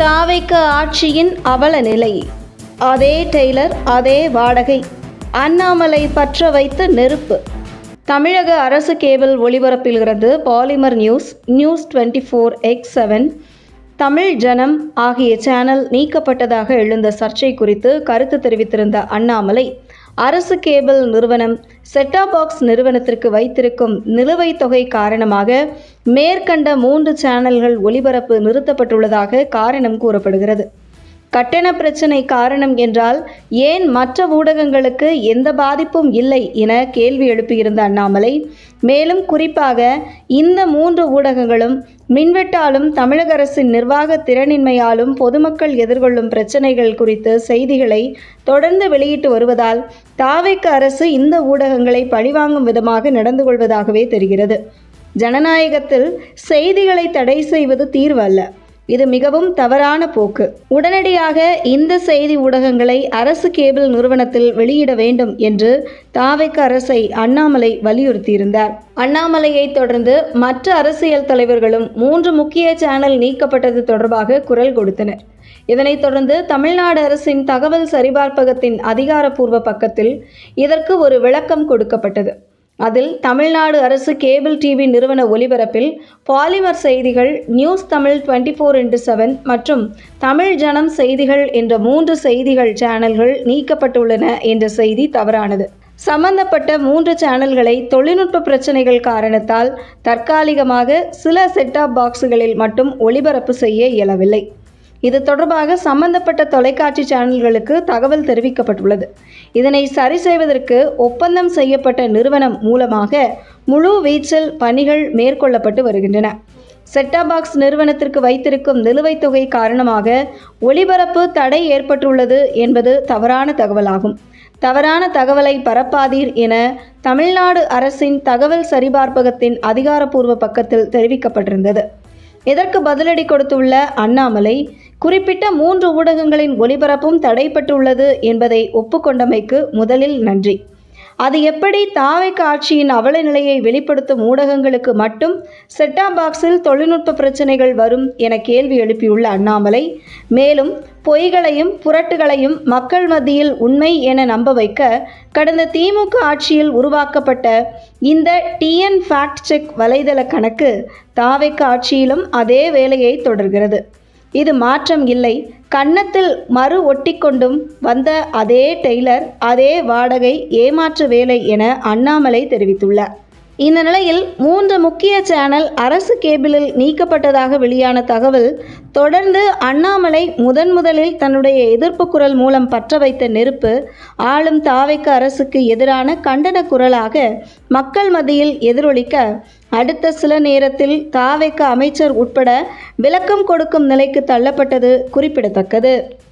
தாவைக்க ஆட்சியின் அவல நிலை. அதே டெய்லர், அதே வாடகை. அண்ணாமலை பற்ற வைத்த நெருப்பு. தமிழக அரசு கேபிள் ஒளிபரப்பிலிருந்து Polimer news, news 24x7, Tamil Janam ஆகிய சேனல் நீக்கப்பட்டதாக எழுந்த சர்ச்சை குறித்து கருத்து தெரிவித்திருந்த அண்ணாமலை, அரசு கேபிள் நிறுவனம் செட்டாப் பாக்ஸ் நிறுவனத்திற்கு வைத்திருக்கும் நிலுவைத் தொகை காரணமாக மேற்கண்ட 3 சேனல்கள் ஒளிபரப்பு நிறுத்தப்பட்டுள்ளதாக காரணம் கூறப்படுகிறது. கட்டண பிரச்சினை காரணம் என்றால் ஏன் மற்ற ஊடகங்களுக்கு எந்த பாதிப்பும் இல்லை என கேள்வி எழுப்பியிருந்த அண்ணாமலை, மேலும் குறிப்பாக இந்த 3 ஊடகங்களும் மின்வெட்டாலும் தமிழக அரசின் நிர்வாக திறனின்மையாலும் பொதுமக்கள் எதிர்கொள்ளும் பிரச்சினைகள் குறித்து செய்திகளை தொடர்ந்து வெளியிட்டு வருவதால் தாவைக்க அரசு இந்த ஊடகங்களை பழிவாங்கும் விதமாக நடந்து கொள்வதாகவே தெரிகிறது. ஜனநாயகத்தில் செய்திகளை தடை செய்வது தீர்வு அல்ல. இது மிகவும் தவறான போக்கு. உடனடியாக இந்த செய்தி ஊடகங்களை அரசு கேபிள் நிறுவனத்தில் வெளியிட வேண்டும் என்று தாவைக்க அரசை அண்ணாமலை வலியுறுத்தியிருந்தார். அண்ணாமலையை தொடர்ந்து மற்ற அரசியல் தலைவர்களும் 3 முக்கிய சேனல் நீக்கப்பட்டது தொடர்பாக குரல் கொடுத்தனர். இதனைத் தொடர்ந்து தமிழ்நாடு அரசின் தகவல் சரிபார்ப்பகத்தின் அதிகாரப்பூர்வ பக்கத்தில் இதற்கு ஒரு விளக்கம் கொடுக்கப்பட்டது. அதில் தமிழ்நாடு அரசு கேபிள் டிவி நிறுவன ஒலிபரப்பில் பாலிமர் செய்திகள், நியூஸ் தமிழ் 24x7 மற்றும் தமிழ் ஜனம் செய்திகள் என்ற 3 செய்திகள் சேனல்கள் நீக்கப்பட்டுள்ளன என்ற செய்தி தவறானது. சம்பந்தப்பட்ட 3 சேனல்களை தொழில்நுட்ப பிரச்சனைகள் காரணத்தால் தற்காலிகமாக சில செட்டாப் பாக்ஸுகளில் மட்டும் ஒளிபரப்பு செய்ய இயலவில்லை. இது தொடர்பாக சம்பந்தப்பட்ட தொலைக்காட்சி சேனல்களுக்கு தகவல் தெரிவிக்கப்பட்டுள்ளது. இதனை சரி செய்வதற்கு ஒப்பந்தம் செய்யப்பட்ட நிறுவனம் மூலமாக முழு வீச்சில் பணிகள் மேற்கொள்ளப்பட்டு வருகின்றன. செட்டாப் பாக்ஸ் நிறுவனத்திற்கு வைத்திருக்கும் நிலுவைத் தொகை காரணமாக ஒளிபரப்பு தடை ஏற்பட்டுள்ளது என்பது தவறான தகவலாகும். தவறான தகவலை பரப்பாதீர் என தமிழ்நாடு அரசின் தகவல் சரிபார்ப்பகத்தின் அதிகாரப்பூர்வ பக்கத்தில் தெரிவிக்கப்பட்டிருந்தது. இதற்கு பதிலடி கொடுத்துள்ள அண்ணாமலை, குறிப்பிட்ட 3 ஊடகங்களின் ஒளிபரப்பும் தடைப்பட்டுள்ளது என்பதை ஒப்புக்கொண்டமைக்கு முதலில் நன்றி. அது எப்படி தாவைக்க ஆட்சியின் அவல நிலையை வெளிப்படுத்தும் ஊடகங்களுக்கு மட்டும் செட்டாப் பாக்ஸில் தொழில்நுட்ப பிரச்சனைகள் வரும் என கேள்வி எழுப்பியுள்ள அண்ணாமலை, மேலும் பொய்களையும் புரட்டுகளையும் மக்கள் மத்தியில் உண்மை என நம்ப வைக்க கடந்த திமுக ஆட்சியில் உருவாக்கப்பட்ட இந்த TN ஃபேக்ட் செக் வலைதள கணக்கு தாவைக்க ஆட்சியிலும் அதே வேலையை தொடர்கிறது. இது மாற்றம் இல்லை. கன்னத்தில் மறு ஒட்டிக்கொண்டும் வந்த அதே டெய்லர், அதே வாடகை, ஏமாற்று வேலை என அண்ணாமலை தெரிவித்துள்ளார். இந்த நிலையில் 3 முக்கிய சேனல் அரசு கேபிளில் நீக்கப்பட்டதாக வெளியான தகவல் தொடர்ந்து அண்ணாமலை முதலில் தன்னுடைய எதிர்ப்பு குரல் மூலம் பற்ற வைத்த நெருப்பு ஆளும் தாவைக்க அரசுக்கு எதிரான கண்டன குரலாக மக்கள் மத்தியில் எதிரொலிக்க அடுத்த சில நேரத்தில் தாவைக்க அமைச்சர் உட்பட விளக்கம் கொடுக்கும் நிலைக்கு தள்ளப்பட்டது குறிப்பிடத்தக்கது.